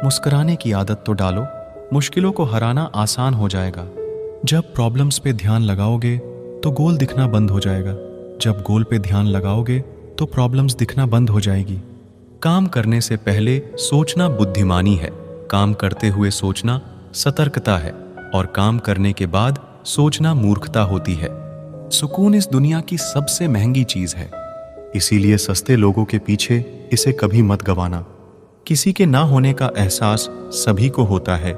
मुस्कुराने की आदत तो डालो, मुश्किलों को हराना आसान हो जाएगा। जब प्रॉब्लम्स पे ध्यान लगाओगे तो गोल दिखना बंद हो जाएगा। जब गोल पे ध्यान लगाओगे तो प्रॉब्लम्स दिखना बंद हो जाएगी। काम करने से पहले सोचना बुद्धिमानी है, काम करते हुए सोचना सतर्कता है, और काम करने के बाद सोचना मूर्खता होती है। सुकून इस दुनिया की सबसे महंगी चीज है, इसीलिए सस्ते लोगों के पीछे इसे कभी मत गंवाना। किसी के ना होने का एहसास सभी को होता है,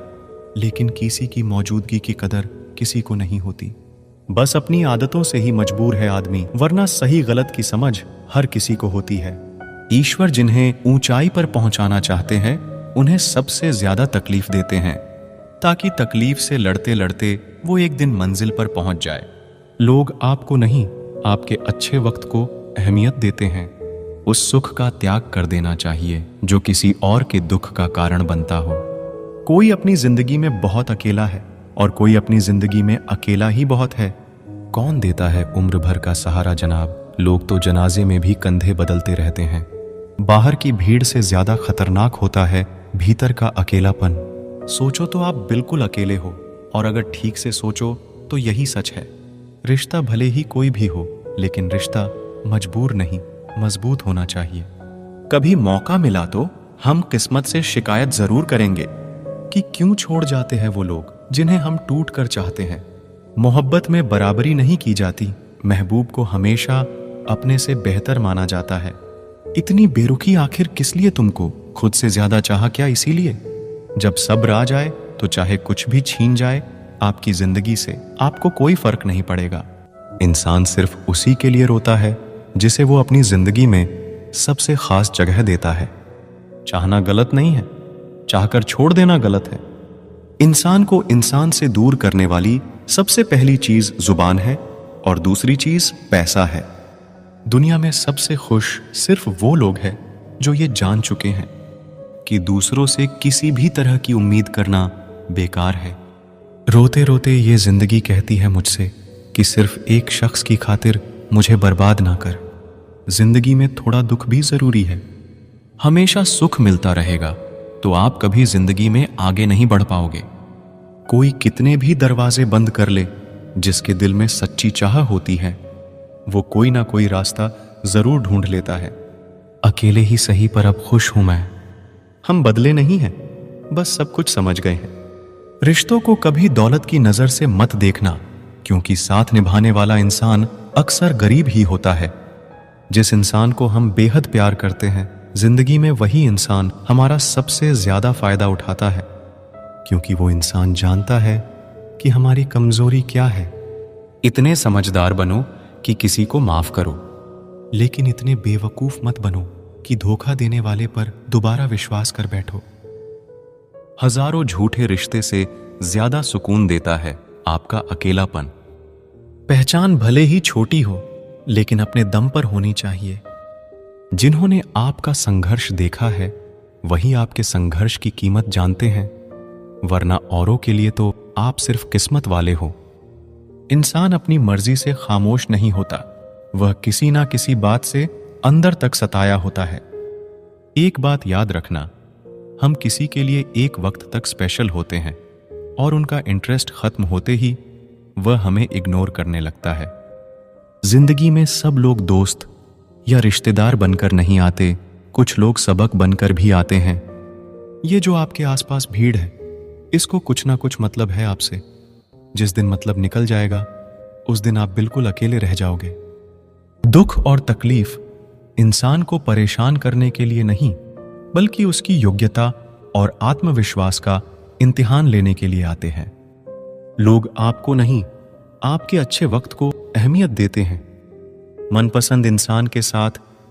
लेकिन किसी की मौजूदगी की कदर किसी को नहीं होती। बस अपनी आदतों से ही मजबूर है आदमी, वरना सही गलत की समझ हर किसी को होती है। ईश्वर जिन्हें ऊंचाई पर पहुंचाना चाहते हैं उन्हें सबसे ज्यादा तकलीफ देते हैं, ताकि तकलीफ से लड़ते लड़ते वो एक दिन मंजिल पर पहुंच जाए। लोग आपको नहीं, आपके अच्छे वक्त को अहमियत देते हैं। उस सुख का त्याग कर देना चाहिए जो किसी और के दुख का कारण बनता हो। कोई अपनी जिंदगी में बहुत अकेला है और कोई अपनी जिंदगी में अकेला ही बहुत है। कौन देता है उम्र भर का सहारा जनाब, लोग तो जनाजे में भी कंधे बदलते रहते हैं। बाहर की भीड़ से ज्यादा खतरनाक होता है भीतर का अकेलापन। सोचो तो आप बिल्कुल अकेले हो, और अगर ठीक से सोचो तो यही सच है। रिश्ता भले ही कोई भी हो, लेकिन रिश्ता मजबूर नहीं, मजबूत होना चाहिए। कभी मौका मिला तो हम किस्मत से शिकायत जरूर करेंगे कि क्यों छोड़ जाते हैं वो लोग जिन्हें हम टूट कर चाहते हैं। मोहब्बत में बराबरी नहीं की जाती, महबूब को हमेशा अपने से बेहतर माना जाता है। इतनी बेरुखी आखिर किस लिए तुमको, खुद से ज्यादा चाहा क्या इसीलिए? जब सब्र आ जाए तो चाहे कुछ भी छीन जाए आपकी जिंदगी से, आपको कोई फर्क नहीं पड़ेगा। इंसान सिर्फ उसी के लिए रोता है जिसे वो अपनी जिंदगी में सबसे खास जगह देता है। चाहना गलत नहीं है, चाहकर छोड़ देना गलत है। इंसान को इंसान से दूर करने वाली सबसे पहली चीज जुबान है और दूसरी चीज पैसा है। दुनिया में सबसे खुश सिर्फ वो लोग हैं जो ये जान चुके हैं कि दूसरों से किसी भी तरह की उम्मीद करना बेकार है। रोते रोते ये जिंदगी कहती है मुझसे कि सिर्फ एक शख्स की खातिर मुझे बर्बाद ना कर। जिंदगी में थोड़ा दुख भी जरूरी है। हमेशा सुख मिलता रहेगा तो आप कभी जिंदगी में आगे नहीं बढ़ पाओगे। कोई कितने भी दरवाजे बंद कर ले, जिसके दिल में सच्ची चाह होती है वो कोई ना कोई रास्ता जरूर ढूंढ लेता है। अकेले ही सही पर अब खुश हूं मैं। हम बदले नहीं हैं, बस सब कुछ समझ गए हैं। रिश्तों को कभी दौलत की नजर से मत देखना, क्योंकि साथ निभाने वाला इंसान अक्सर गरीब ही होता है। जिस इंसान को हम बेहद प्यार करते हैं, जिंदगी में वही इंसान हमारा सबसे ज्यादा फायदा उठाता है, क्योंकि वो इंसान जानता है कि हमारी कमजोरी क्या है। इतने समझदार बनो कि किसी को माफ करो, लेकिन इतने बेवकूफ मत बनो कि धोखा देने वाले पर दोबारा विश्वास कर बैठो। हजारों झूठे रिश्ते से ज्यादा सुकून देता है आपका अकेलापन। पहचान भले ही छोटी हो, लेकिन अपने दम पर होनी चाहिए। जिन्होंने आपका संघर्ष देखा है वही आपके संघर्ष की कीमत जानते हैं, वरना औरों के लिए तो आप सिर्फ किस्मत वाले हो। इंसान अपनी मर्जी से खामोश नहीं होता, वह किसी ना किसी बात से अंदर तक सताया होता है। एक बात याद रखना, हम किसी के लिए एक वक्त तक स्पेशल होते हैं और उनका इंटरेस्ट खत्म होते ही वह हमें इग्नोर करने लगता है। जिंदगी में सब लोग दोस्त या रिश्तेदार बनकर नहीं आते, कुछ लोग सबक बनकर भी आते हैं। ये जो आपके आसपास भीड़ है, इसको कुछ ना कुछ मतलब है आपसे। जिस दिन मतलब निकल जाएगा उस दिन आप बिल्कुल अकेले रह जाओगे। दुख और तकलीफ इंसान को परेशान करने के लिए नहीं, बल्कि उसकी योग्यता और आत्मविश्वास का इम्तिहान लेने के लिए आते हैं। लोग आपको नहीं, आपके अच्छे वक्त को अहमियत देते हैं। मनपसंद इंसान के साथ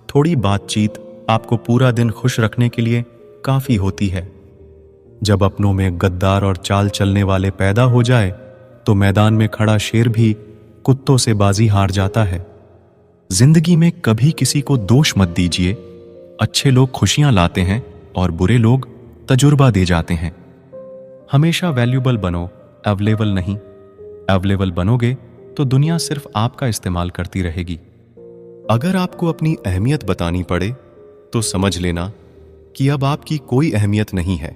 थोड़ी बातचीत आपको पूरा दिन खुश रखने के लिए काफी होती है। जब अपनों में गद्दार और चाल चलने वाले पैदा हो जाए तो मैदान में खड़ा शेर भी कुत्तों से बाजी हार जाता है। जिंदगी में कभी किसी को दोष मत दीजिए। अच्छे लोग खुशियां लाते हैं और बुरे लोग तजुर्बा दे जाते हैं। हमेशा वैल्यूबल बनो, अवेलेबल नहीं। अवेलेबल बनोगे तो दुनिया सिर्फ आपका इस्तेमाल करती रहेगी। अगर आपको अपनी अहमियत बतानी पड़े तो समझ लेना कि अब आपकी कोई अहमियत नहीं है।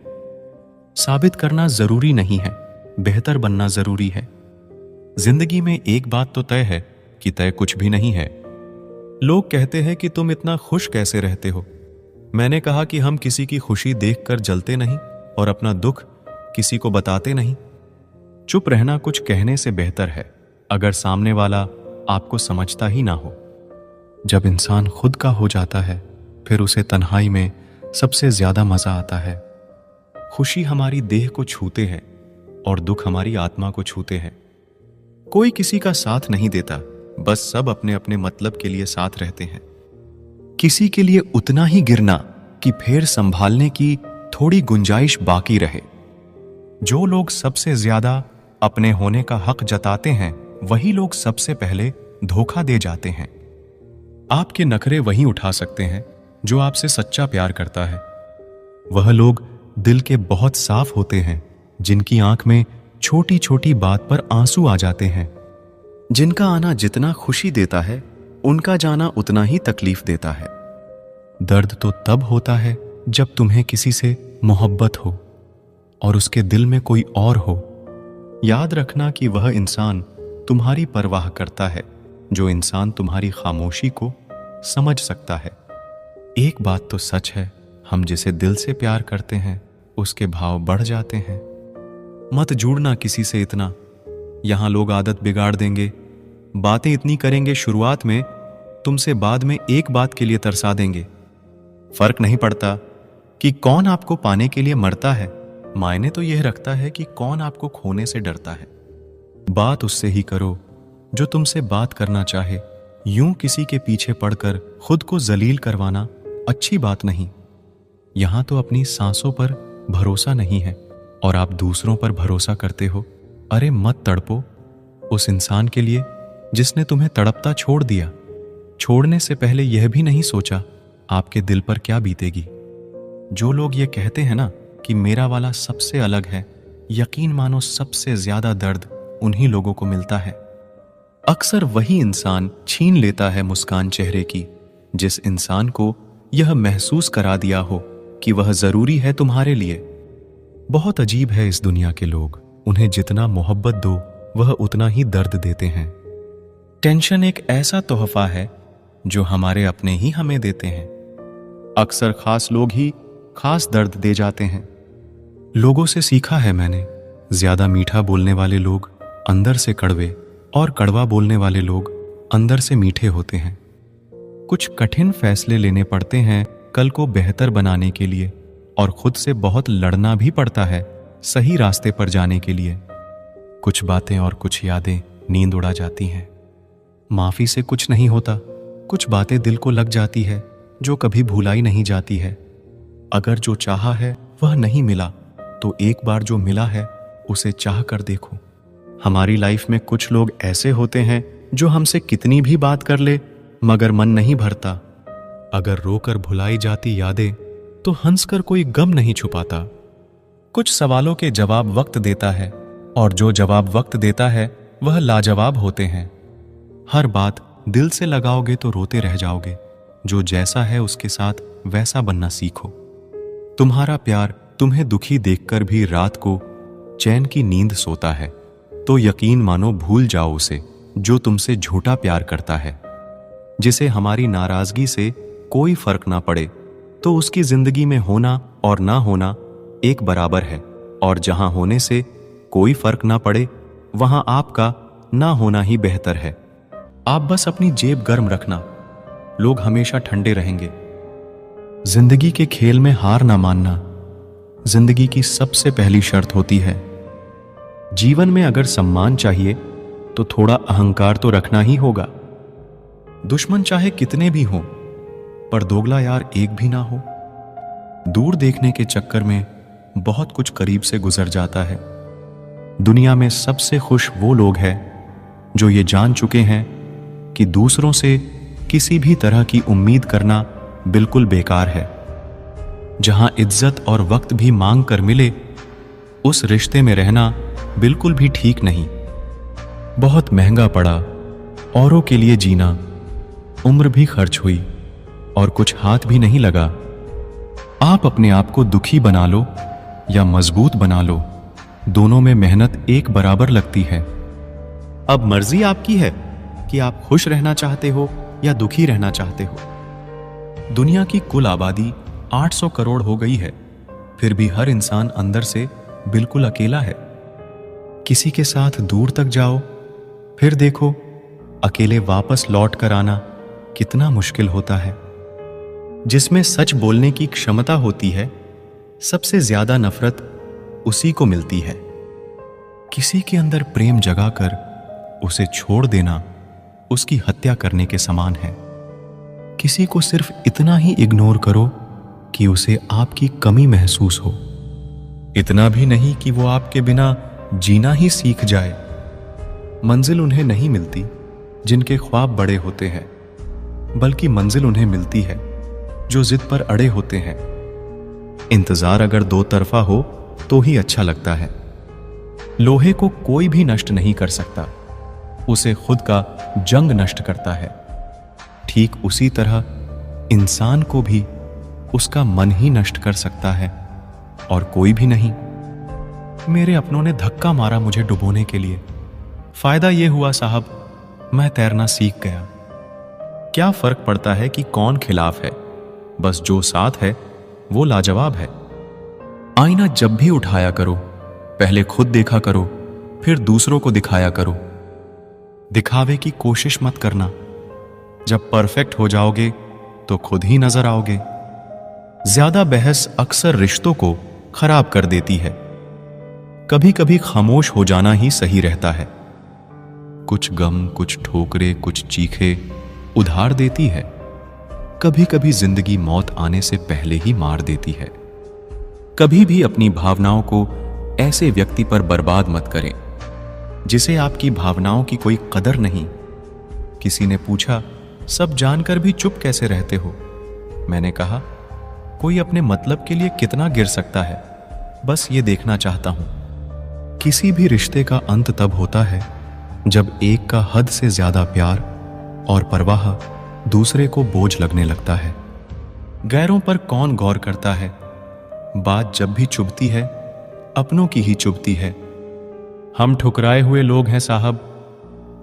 साबित करना जरूरी नहीं है, बेहतर बनना जरूरी है। जिंदगी में एक बात तो तय है कि तय कुछ भी नहीं है। लोग कहते हैं कि तुम इतना खुश कैसे रहते हो। मैंने कहा कि हम किसी की खुशी देखकर जलते नहीं और अपना दुख किसी को बताते नहीं। चुप रहना कुछ कहने से बेहतर है, अगर सामने वाला आपको समझता ही ना हो। जब इंसान खुद का हो जाता है, फिर उसे तन्हाई में सबसे ज्यादा मजा आता है। खुशी हमारी देह को छूते हैं और दुख हमारी आत्मा को छूते हैं। कोई किसी का साथ नहीं देता, बस सब अपने अपने मतलब के लिए साथ रहते हैं। किसी के लिए उतना ही गिरना कि फिर संभालने की थोड़ी गुंजाइश बाकी रहे। जो लोग सबसे ज्यादा अपने होने का हक जताते हैं, वही लोग सबसे पहले धोखा दे जाते हैं। आपके नखरे वही उठा सकते हैं जो आपसे सच्चा प्यार करता है। वह लोग दिल के बहुत साफ होते हैं, जिनकी आंख में छोटी छोटी बात पर आंसू आ जाते हैं। जिनका आना जितना खुशी देता है, उनका जाना उतना ही तकलीफ देता है। दर्द तो तब होता है जब तुम्हें किसी से मोहब्बत हो और उसके दिल में कोई और हो। याद रखना कि वह इंसान तुम्हारी परवाह करता है, जो इंसान तुम्हारी खामोशी को समझ सकता है। एक बात तो सच है, हम जिसे दिल से प्यार करते हैं उसके भाव बढ़ जाते हैं। मत जुड़ना किसी से इतना, यहां लोग आदत बिगाड़ देंगे। बातें इतनी करेंगे शुरुआत में, तुमसे बाद में एक बात के लिए तरसा देंगे। फर्क नहीं पड़ता कि कौन आपको पाने के लिए मरता है, मायने तो यह रखता है कि कौन आपको खोने से डरता है। बात उससे ही करो जो तुमसे बात करना चाहे। यूं किसी के पीछे पड़कर खुद को जलील करवाना अच्छी बात नहीं। यहां तो अपनी सांसों पर भरोसा नहीं है और आप दूसरों पर भरोसा करते हो। अरे मत तड़पो उस इंसान के लिए जिसने तुम्हें तड़पता छोड़ दिया। छोड़ने से पहले यह भी नहीं सोचा आपके दिल पर क्या बीतेगी। जो लोग ये कहते हैं ना कि मेरा वाला सबसे अलग है, यकीन मानो सबसे ज्यादा दर्द उन्हीं लोगों को मिलता है। अक्सर वही इंसान छीन लेता है मुस्कान चेहरे की, जिस इंसान को यह महसूस करा दिया हो कि वह जरूरी है तुम्हारे लिए। बहुत अजीब है इस दुनिया के लोग, उन्हें जितना मोहब्बत दो वह उतना ही दर्द देते हैं। टेंशन एक ऐसा तोहफा है जो हमारे अपने ही हमें देते हैं। अक्सर खास लोग ही खास दर्द दे जाते हैं। लोगों से सीखा है मैंने, ज्यादा मीठा बोलने वाले लोग अंदर से कड़वे और कड़वा बोलने वाले लोग अंदर से मीठे होते हैं। कुछ कठिन फैसले लेने पड़ते हैं कल को बेहतर बनाने के लिए, और खुद से बहुत लड़ना भी पड़ता है सही रास्ते पर जाने के लिए। कुछ बातें और कुछ यादें नींद उड़ा जाती हैं। माफी से कुछ नहीं होता, कुछ बातें दिल को लग जाती है जो कभी भुलाई नहीं जाती है। अगर जो चाहा है वह नहीं मिला, तो एक बार जो मिला है उसे चाह कर देखो। हमारी लाइफ में कुछ लोग ऐसे होते हैं जो हमसे कितनी भी बात कर ले मगर मन नहीं भरता। अगर रोकर भुलाई जाती यादें तो हंसकर कोई गम नहीं छुपाता। कुछ सवालों के जवाब वक्त देता है, और जो जवाब वक्त देता है वह लाजवाब होते हैं। हर बात दिल से लगाओगे तो रोते रह जाओगे। जो जैसा है उसके साथ वैसा बनना सीखो। तुम्हारा प्यार तुम्हें दुखी देखकर भी रात को चैन की नींद सोता है, तो यकीन मानो भूल जाओ उसे जो तुमसे झूठा प्यार करता है। जिसे हमारी नाराजगी से कोई फर्क ना पड़े, तो उसकी जिंदगी में होना और ना होना एक बराबर है, और जहां होने से कोई फर्क ना पड़े वहां आपका ना होना ही बेहतर है। आप बस अपनी जेब गर्म रखना, लोग हमेशा ठंडे रहेंगे। जिंदगी के खेल में हार ना मानना जिंदगी की सबसे पहली शर्त होती है। जीवन में अगर सम्मान चाहिए तो थोड़ा अहंकार तो रखना ही होगा। दुश्मन चाहे कितने भी हों, पर दोगला यार एक भी ना हो। दूर देखने के चक्कर में बहुत कुछ करीब से गुजर जाता है। दुनिया में सबसे खुश वो लोग हैं जो ये जान चुके हैं कि दूसरों से किसी भी तरह की उम्मीद करना बिल्कुल बेकार है। जहां इज्जत और वक्त भी मांग कर मिले, उस रिश्ते में रहना बिल्कुल भी ठीक नहीं। बहुत महंगा पड़ा औरों के लिए जीना, उम्र भी खर्च हुई और कुछ हाथ भी नहीं लगा। आप अपने आप को दुखी बना लो या मजबूत बना लो, दोनों में मेहनत एक बराबर लगती है। अब मर्जी आपकी है कि आप खुश रहना चाहते हो या दुखी रहना चाहते हो। दुनिया की कुल आबादी 800 करोड़ हो गई है, फिर भी हर इंसान अंदर से बिल्कुल अकेला है। किसी के साथ दूर तक जाओ, फिर देखो अकेले वापस लौट कर आना कितना मुश्किल होता है। जिसमें सच बोलने की क्षमता होती है, सबसे ज्यादा नफरत उसी को मिलती है। किसी के अंदर प्रेम जगाकर उसे छोड़ देना उसकी हत्या करने के समान है। किसी को सिर्फ इतना ही इग्नोर करो कि उसे आपकी कमी महसूस हो, इतना भी नहीं कि वो आपके बिना जीना ही सीख जाए। मंजिल उन्हें नहीं मिलती जिनके ख्वाब बड़े होते हैं, बल्कि मंजिल उन्हें मिलती है जो जिद पर अड़े होते हैं। इंतजार अगर दो तरफा हो तो ही अच्छा लगता है। लोहे को कोई भी नष्ट नहीं कर सकता, उसे खुद का जंग नष्ट करता है। ठीक उसी तरह इंसान को भी उसका मन ही नष्ट कर सकता है और कोई भी नहीं। मेरे अपनों ने धक्का मारा मुझे डुबोने के लिए। फायदा यह हुआ साहब, मैं तैरना सीख गया। क्या फर्क पड़ता है कि कौन खिलाफ है, बस जो साथ है वो लाजवाब है। आईना जब भी उठाया करो, पहले खुद देखा करो, फिर दूसरों को दिखाया करो। दिखावे की कोशिश मत करना। जब परफेक्ट हो जाओगे तो खुद ही नजर आओगे। ज्यादा बहस अक्सर रिश्तों को खराब कर देती है। कभी कभी खामोश हो जाना ही सही रहता है। कुछ गम, कुछ ठोकरे, कुछ चीखे उधार देती है। कभी कभी जिंदगी मौत आने से पहले ही मार देती है। कभी भी अपनी भावनाओं को ऐसे व्यक्ति पर बर्बाद मत करें जिसे आपकी भावनाओं की कोई कदर नहीं। किसी ने पूछा, सब जानकर भी चुप कैसे रहते हो? मैंने कहा, कोई अपने मतलब के लिए कितना गिर सकता है, बस ये देखना चाहता हूं। किसी भी रिश्ते का अंत तब होता है जब एक का हद से ज्यादा प्यार और परवाह दूसरे को बोझ लगने लगता है। गैरों पर कौन गौर करता है? बात जब भी चुभती है, अपनों की ही चुभती है। हम ठुकराए हुए लोग हैं साहब।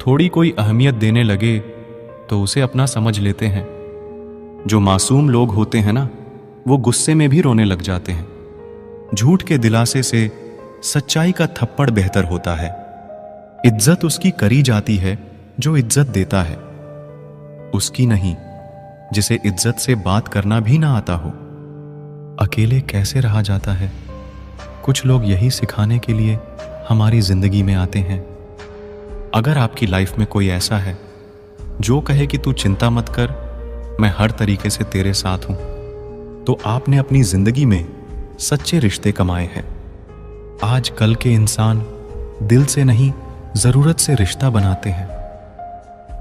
थोड़ी कोई अहमियत देने लगे तो उसे अपना समझ लेते हैं। जो मासूम लोग होते हैं ना, वो गुस्से में भी रोने लग जाते हैं। झूठ के दिलासे से सच्चाई का थप्पड़ बेहतर होता है। इज्जत उसकी करी जाती है जो इज्जत देता है, उसकी नहीं जिसे इज्जत से बात करना भी ना आता हो। अकेले कैसे रहा जाता है? कुछ लोग यही सिखाने के लिए हमारी जिंदगी में आते हैं। अगर आपकी लाइफ में कोई ऐसा है जो कहे कि तू चिंता मत कर, मैं हर तरीके से तेरे साथ हूं, तो आपने अपनी जिंदगी में सच्चे रिश्ते कमाए हैं। आज कल के इंसान दिल से नहीं, जरूरत से रिश्ता बनाते हैं।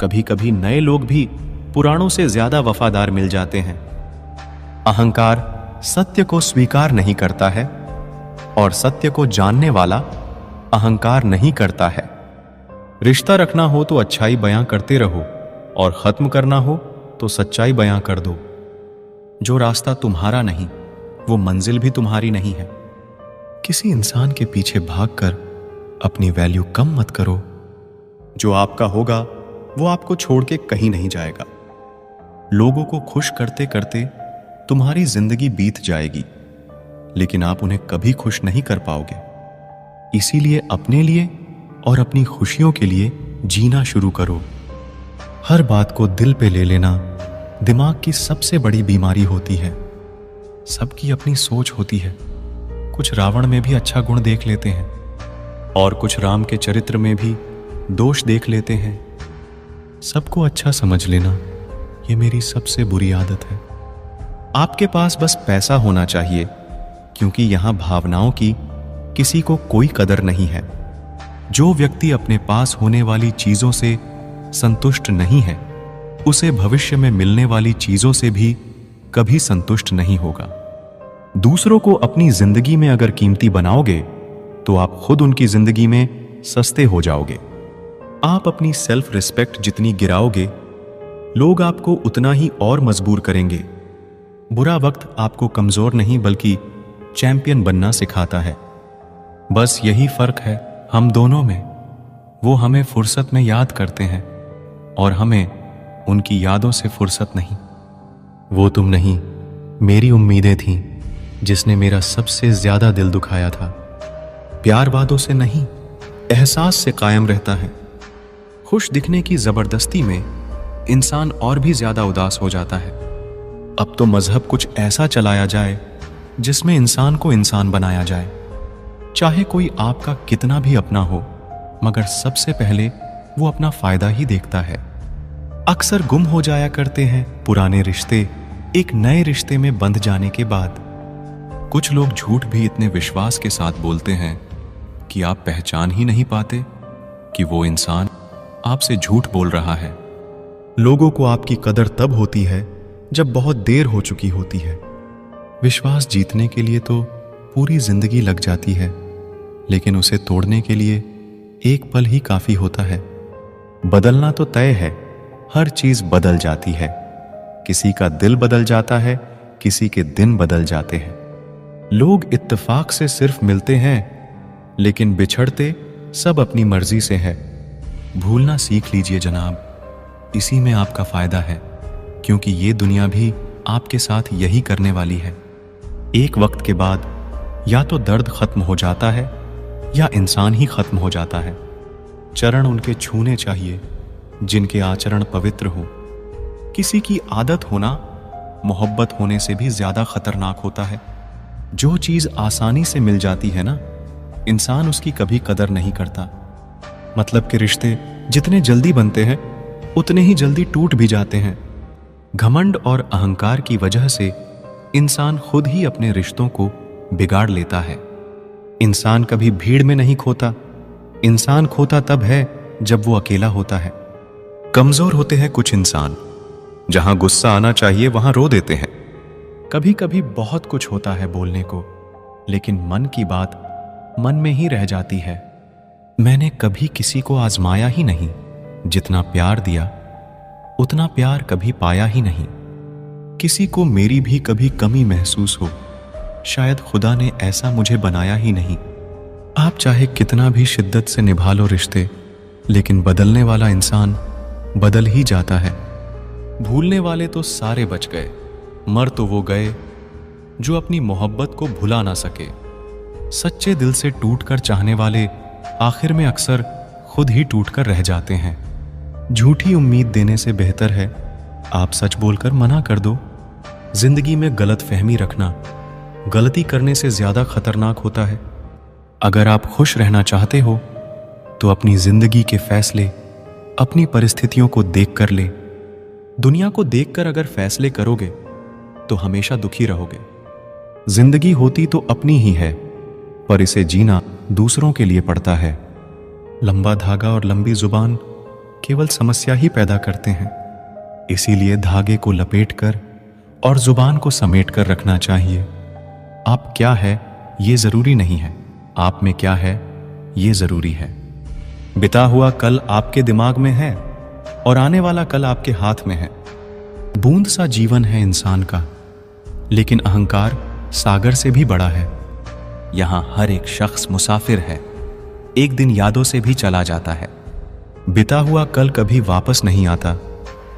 कभी कभी नए लोग भी पुराणों से ज्यादा वफादार मिल जाते हैं। अहंकार सत्य को स्वीकार नहीं करता है और सत्य को जानने वाला अहंकार नहीं करता है। रिश्ता रखना हो तो अच्छाई बयां करते रहो और खत्म करना हो तो सच्चाई बयां कर दो। जो रास्ता तुम्हारा नहीं, वो मंजिल भी तुम्हारी नहीं है। किसी इंसान के पीछे भागकर अपनी वैल्यू कम मत करो। जो आपका होगा वो आपको छोड़ के कहीं नहीं जाएगा। लोगों को खुश करते करते तुम्हारी जिंदगी बीत जाएगी, लेकिन आप उन्हें कभी खुश नहीं कर पाओगे। इसीलिए अपने लिए और अपनी खुशियों के लिए जीना शुरू करो। हर बात को दिल पे ले लेना दिमाग की सबसे बड़ी बीमारी होती है। सबकी अपनी सोच होती है। कुछ रावण में भी अच्छा गुण देख लेते हैं और कुछ राम के चरित्र में भी दोष देख लेते हैं। सबको अच्छा समझ लेना ये मेरी सबसे बुरी आदत है। आपके पास बस पैसा होना चाहिए, क्योंकि यहां भावनाओं की किसी को कोई कदर नहीं है। जो व्यक्ति अपने पास होने वाली चीजों से संतुष्ट नहीं है, उसे भविष्य में मिलने वाली चीजों से भी कभी संतुष्ट नहीं होगा। दूसरों को अपनी जिंदगी में अगर कीमती बनाओगे तो आप खुद उनकी जिंदगी में सस्ते हो जाओगे। आप अपनी सेल्फ रिस्पेक्ट जितनी गिराओगे, लोग आपको उतना ही और मजबूर करेंगे। बुरा वक्त आपको कमजोर नहीं बल्कि चैंपियन बनना सिखाता है। बस यही फर्क है हम दोनों में। वो हमें फुर्सत में याद करते हैं और हमें उनकी यादों से फुर्सत नहीं। वो तुम नहीं, मेरी उम्मीदें थीं जिसने मेरा सबसे ज्यादा दिल दुखाया था। प्यार वादों से नहीं, एहसास से कायम रहता है। खुश दिखने की जबरदस्ती में इंसान और भी ज्यादा उदास हो जाता है। अब तो मजहब कुछ ऐसा चलाया जाए जिसमें इंसान को इंसान बनाया जाए। चाहे कोई आपका कितना भी अपना हो, मगर सबसे पहले वो अपना फायदा ही देखता है। अक्सर गुम हो जाया करते हैं पुराने रिश्ते एक नए रिश्ते में बंध जाने के बाद। कुछ लोग झूठ भी इतने विश्वास के साथ बोलते हैं कि आप पहचान ही नहीं पाते कि वो इंसान आपसे झूठ बोल रहा है। लोगों को आपकी कदर तब होती है जब बहुत देर हो चुकी होती है। विश्वास जीतने के लिए तो पूरी जिंदगी लग जाती है, लेकिन उसे तोड़ने के लिए एक पल ही काफी होता है। बदलना तो तय है, हर चीज बदल जाती है। किसी का दिल बदल जाता है, किसी के दिन बदल जाते हैं। लोग इत्तेफाक से सिर्फ मिलते हैं, लेकिन बिछड़ते सब अपनी मर्जी से है। भूलना सीख लीजिए जनाब, इसी में आपका फायदा है, क्योंकि ये दुनिया भी आपके साथ यही करने वाली है। एक वक्त के बाद या तो दर्द खत्म हो जाता है या इंसान ही खत्म हो जाता है। चरण उनके छूने चाहिए जिनके आचरण पवित्र हो। किसी की आदत होना मोहब्बत होने से भी ज्यादा खतरनाक होता है। जो चीज आसानी से मिल जाती है ना, इंसान उसकी कभी कदर नहीं करता। मतलब के रिश्ते जितने जल्दी बनते हैं उतने ही जल्दी टूट भी जाते हैं। घमंड और अहंकार की वजह से इंसान खुद ही अपने रिश्तों को बिगाड़ लेता है। इंसान कभी भीड़ में नहीं खोता। इंसान खोता तब है जब वो अकेला होता है। कमजोर होते हैं कुछ इंसान, जहां गुस्सा आना चाहिए वहां रो देते हैं। कभी कभी बहुत कुछ होता है बोलने को, लेकिन मन की बात मन में ही रह जाती है। मैंने कभी किसी को आजमाया ही नहीं, जितना प्यार दिया उतना प्यार कभी पाया ही नहीं। किसी को मेरी भी कभी कमी महसूस हो, शायद खुदा ने ऐसा मुझे बनाया ही नहीं। आप चाहे कितना भी शिद्दत से निभा लो रिश्ते, लेकिन बदलने वाला इंसान बदल ही जाता है। भूलने वाले तो सारे बच गए, मर तो वो गए जो अपनी मोहब्बत को भुला ना सके। सच्चे दिल से टूटकर चाहने वाले आखिर में अक्सर खुद ही टूटकर रह जाते हैं। झूठी उम्मीद देने से बेहतर है आप सच बोलकर मना कर दो। जिंदगी में गलत फहमी रखना गलती करने से ज्यादा खतरनाक होता है। अगर आप खुश रहना चाहते हो तो अपनी जिंदगी के फैसले अपनी परिस्थितियों को देखकर ले। दुनिया को देखकर अगर फैसले करोगे तो हमेशा दुखी रहोगे। जिंदगी होती तो अपनी ही है, पर इसे जीना दूसरों के लिए पड़ता है। लंबा धागा और लंबी जुबान केवल समस्या ही पैदा करते हैं। इसीलिए धागे को लपेटकर और जुबान को समेटकर रखना चाहिए। आप क्या है ये जरूरी नहीं है, आप में क्या है ये जरूरी है। बिता हुआ कल आपके दिमाग में है और आने वाला कल आपके हाथ में है। बूंद सा जीवन है इंसान का, लेकिन अहंकार सागर से भी बड़ा है। यहां हर एक शख्स मुसाफिर है, एक दिन यादों से भी चला जाता है। बिता हुआ कल कभी वापस नहीं आता,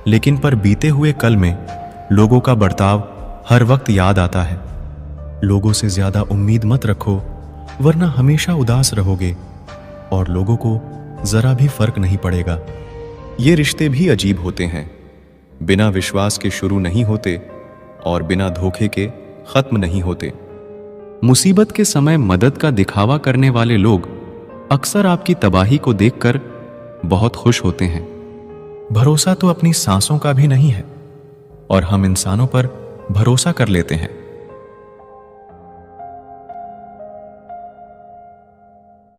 लेकिन पर बीते हुए कल में लोगों का बर्ताव हर वक्त याद आता है। लोगों से ज्यादा उम्मीद मत रखो, वरना हमेशा उदास रहोगे और लोगों को जरा भी फर्क नहीं पड़ेगा। ये रिश्ते भी अजीब होते हैं, बिना विश्वास के शुरू नहीं होते और बिना धोखे के खत्म नहीं होते। मुसीबत के समय मदद का दिखावा करने वाले लोग अक्सर आपकी तबाही को देखकर बहुत खुश होते हैं। भरोसा तो अपनी सांसों का भी नहीं है और हम इंसानों पर भरोसा कर लेते हैं।